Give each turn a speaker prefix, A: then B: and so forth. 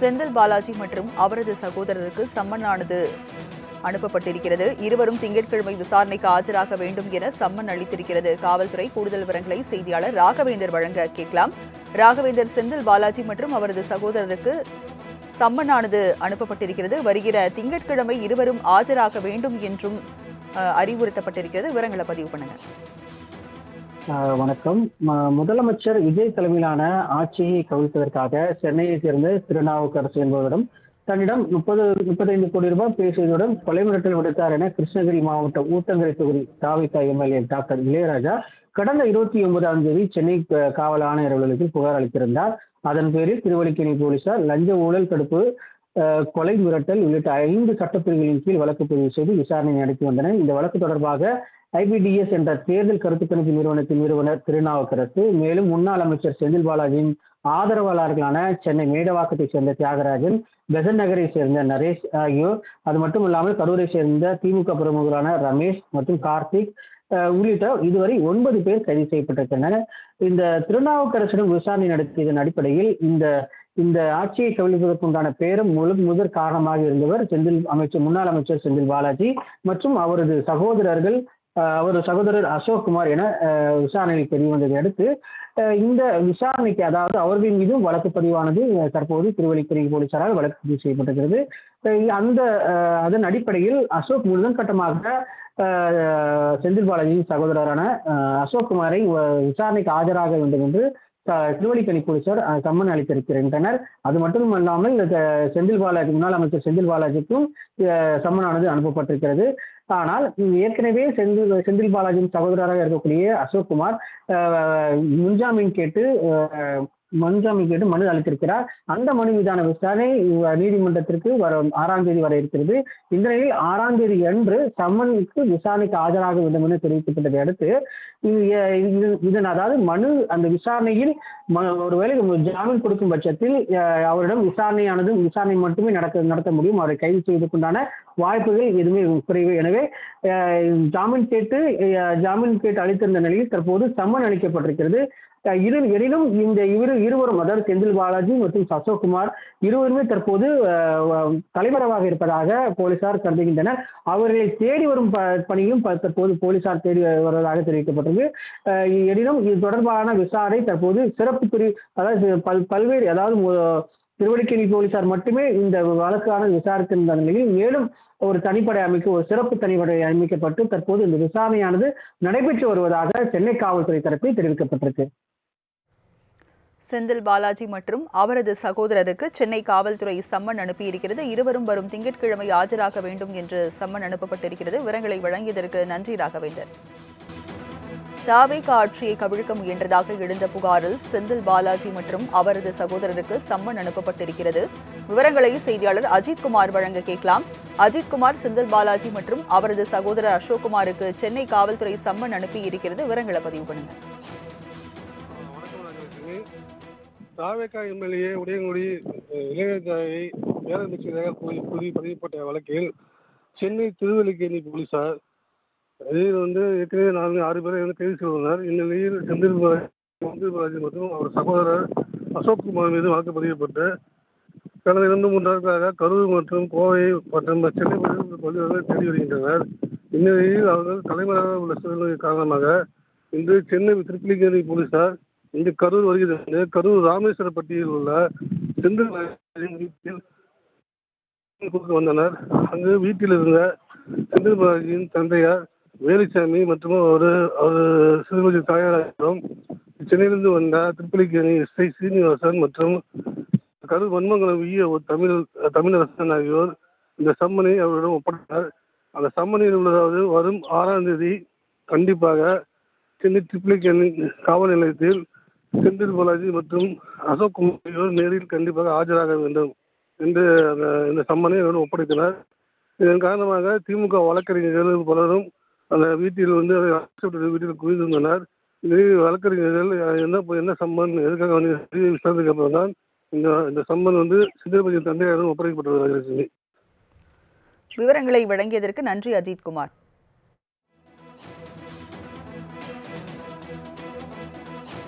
A: செந்தில் பாலாஜி மற்றும் அவரது சகோதரருக்கு சம்மனானது அனுப்பப்பட்டிருக்கிறது. இருவரும் திங்கட்கிழமை விசாரணைக்கு ஆஜராக வேண்டும் என சம்மன் அளித்திருக்கிறது காவல்துறை. கூடுதல் விவரங்களை செய்தியாளர் ராகவேந்தர் வழங்க கேட்கலாம். ராகவேந்தர், செந்தில் பாலாஜி மற்றும் அவரது சகோதரருக்கு சம்மனானது அனுப்பப்பட்டிருக்கிறது. வருகிற திங்கட்கிழமை இருவரும் ஆஜராக வேண்டும் என்றும் அறிவுறுத்தப்பட்டிருக்கிறது. விவரங்களை பதிவு பண்ணுங்க.
B: வணக்கம். முதலமைச்சர் விஜய் தலைமையிலான ஆட்சியை கவிழ்ப்பதற்காக சென்னையை சேர்ந்த திருநாவுக்கரசு என்பவரிடம் தன்னிடம் 35 கோடி ரூபாய் பேசியதுடன் கொலை மிரட்டல் விடுத்தார் என கிருஷ்ணகிரி மாவட்டம் ஊத்தங்கரை தொகுதி தாவிக எம்எல்ஏ டாக்டர் இளையராஜா கடந்த 29ஆம் தேதி சென்னை காவல் ஆணையர் அலுவலகத்தில் புகார் அளித்திருந்தார். அதன் பேரில் திருவல்லிக்கேணி போலீசார் லஞ்ச ஊழல் தடுப்பு, கொலை மிரட்டல் உள்ளிட்ட 5 சட்டப்பிரிவுகளின் கீழ் வழக்கு பதிவு செய்து விசாரணை நடத்தி வந்தனர். இந்த வழக்கு தொடர்பாக IBDS என்ற தேர்தல் கருத்து கணிப்பு நிறுவனத்தின் நிறுவனர் திருநாவுக்கரசு, மேலும் முன்னாள் அமைச்சர் செந்தில் பாலாஜியின் ஆதரவாளர்களான சென்னை மேடவாக்கத்தை சேர்ந்த தியாகராஜன், பெசன் நகரை சேர்ந்த நரேஷ் ஆகியோர், அது மட்டும் இல்லாமல் கரூரை சேர்ந்த திமுக பிரமுகரான ரமேஷ் மற்றும் கார்த்திக் உள்ளிட்ட இதுவரை 9 பேர் கைது செய்யப்பட்டிருக்கின்றனர். இந்த திருநாவுக்கரசிடம் விசாரணை நடத்தியதன் அடிப்படையில் இந்த ஆட்சியை கவிழ்ப்பதற்குண்டான பேரும் முதற் காரணமாக இருந்தவர் முன்னாள் அமைச்சர் செந்தில் பாலாஜி மற்றும் அவரது சகோதரர் அசோக்குமார் என விசாரணையில் தெரிய வந்ததை அடுத்து இந்த விசாரணைக்கு, அதாவது அவர்களின் மீதும் வழக்கு பதிவானது தற்போது திருவல்லிக்கேணி போலீசாரால் வழக்கு பதிவு செய்யப்பட்டிருக்கிறது. அதன் அடிப்படையில் அசோக் முதற்கட்டமாக செந்தில் பாலாஜியின் சகோதரரான அசோக்குமாரை விசாரணைக்கு ஆஜராக வேண்டும் என்று திருவல்லிக்கேணி போலீசார் சம்மன் அளித்திருக்கின்றனர். அது மட்டும் இல்லாமல் முன்னாள் அமைச்சர் செந்தில் பாலாஜிக்கும் சம்மனானது அனுப்பப்பட்டிருக்கிறது. ஆனால் ஏற்கனவே செந்தில் பாலாஜியின் சகோதரராக இருக்கக்கூடிய அசோக்குமார் முன்ஜாமீன் கேட்டு மனு அளித்திருக்கிறார். அந்த மனு மீதான விசாரணை நீதிமன்றத்திற்கு 6ஆம் தேதி வர இருக்கிறது. இந்த நிலையில் 6ஆம் தேதி அன்று சம்மனுக்கு விசாரணைக்கு ஆஜராக வேண்டும் என தெரிவிக்கப்பட்டதை அடுத்து அதாவது மனு அந்த விசாரணையில் ஒருவேளை ஜாமீன் கொடுக்கும் பட்சத்தில் அவரிடம் விசாரணை மட்டுமே நடத்த முடியும். அவரை கைது செய்வதற்குண்டான வாய்ப்புகள் எதுவுமே குறைவு. எனவே ஜாமீன் கேட்டு அளித்திருந்த நிலையில் தற்போது சம்மன் அளிக்கப்பட்டிருக்கிறது. எனினும் இந்த இருவரும், அதாவது செந்தில் பாலாஜி மற்றும் அசோக்குமார் இருவருமே தற்போது தலைமறைவாக இருப்பதாக போலீசார் கருதுகின்றனர். அவர்களை தேடி வரும் பணியும் தற்போது போலீசார் தேடி வருவதாக தெரிவிக்கப்பட்டது. எனினும் இது தொடர்பான விசாரணை தற்போது சிறப்பு பிரிவு, அதாவது பல்வேறு, அதாவது திருவல்லிக்கேணி போலீசார் மட்டுமே இந்த வழக்கான விசாரித்திருந்த நிலையில் மேலும் ஒரு சிறப்பு தனிப்படை அமைக்கப்பட்டு தற்போது இந்த விசாரணையானது நடைபெற்று வருவதாக சென்னை காவல்துறை தரப்பில் தெரிவிக்கப்பட்டிருக்கு.
A: செந்தில் பாலாஜி மற்றும் அவரது சகோதரருக்கு சென்னை காவல்துறை சம்மன் அனுப்பியிருக்கிறது. இருவரும் வரும் திங்கட்கிழமை ஆஜராக வேண்டும் என்று சம்மன் அனுப்பப்பட்டிருக்கிறது. விவரங்களை வழங்கியதற்கு நன்றி ராகவேந்தர். தாவேகா ஆட்சியை கவிழ்க்க முயன்றதாக எழுந்த புகாரில் செந்தில் பாலாஜி மற்றும் அவரது சகோதரருக்கு சம்மன் அனுப்பப்பட்டிருக்கிறது. விவரங்களை செய்தியாளர் அஜித்குமார் வழங்க கேட்கலாம். அஜித்குமார், செந்தில் பாலாஜி மற்றும் அவரது சகோதரர் அசோக்குமாருக்கு சென்னை காவல்துறை சம்மன் அனுப்பி இருக்கிறது. விவரங்களை பதிவு பண்ணுங்க.
C: தாவேகா எம்எல்ஏ உதயகுடி இளையராஜாவை பேரமைச்சராக பதியப்பட்ட வழக்கில் சென்னை திருவல்லிக்கேணி போலீசார் இதில் ஏற்கனவே 6 பேரை கைது செய்துள்ளனர். இந்நிலையில் செந்தில் பாலாஜி மற்றும் அவர் சகோதரர் அசோக்குமார் மீது வழக்கு பதியப்பட்டு கடந்த 2-3 நாட்களாக கரூர் மற்றும் கோவை மற்றும் சென்னை பள்ளிகளை தேடி வருகின்றனர். இந்நிலையில் அவர்கள் தலைமறைவாக உள்ள சூழ்நிலை காரணமாக இன்று சென்னை திருவல்லிக்கேணி போலீசார் இன்று கரூர் வருகிறது. கரூர் ராமேஸ்வரப்பட்டியில் உள்ள செந்தில் வீட்டில் வந்தனர். அங்கு வீட்டில் இருந்த செந்தில் பாலாஜியின் தந்தையார் வேலுசாமி மற்றும் அவர் சிறுமதி தாயாரும் சென்னையிலிருந்து வந்த திருப்பலிக்கேணி SI சீனிவாசன் மற்றும் கரூர் வன்மங்கலம் தமிழரசன் ஆகியோர் இந்த சம்மனை அவரிடம் ஒப்படைத்தனர். அந்த சம்மனில் உள்ளதாவது வரும் 6ஆம் தேதி கண்டிப்பாக சென்னை திருப்பலிக்கேணி காவல் நிலையத்தில் செந்தில் பாலாஜி மற்றும் அசோக்குமார் நேரில் கண்டிப்பாக ஆஜராக வேண்டும் என்று இந்த சம்மனை அவரிடம் ஒப்படைத்தனர். இதன் காரணமாக திமுக வழக்கறிஞர்கள் பலரும் அந்த வீட்டில் வீட்டில் குவிந்திருந்தனர். இதில் வழக்கறிஞர்கள் என்ன சம்மன், எதுக்காக விசாரணைக்கு அப்புறம் தான் இந்த சம்மன் சிந்திரபதியின் தந்தையாரும் ஒப்படைக்கப்பட்டு வருகிறது.
A: விவரங்களை வழங்கியதற்கு நன்றி அஜித்குமார்.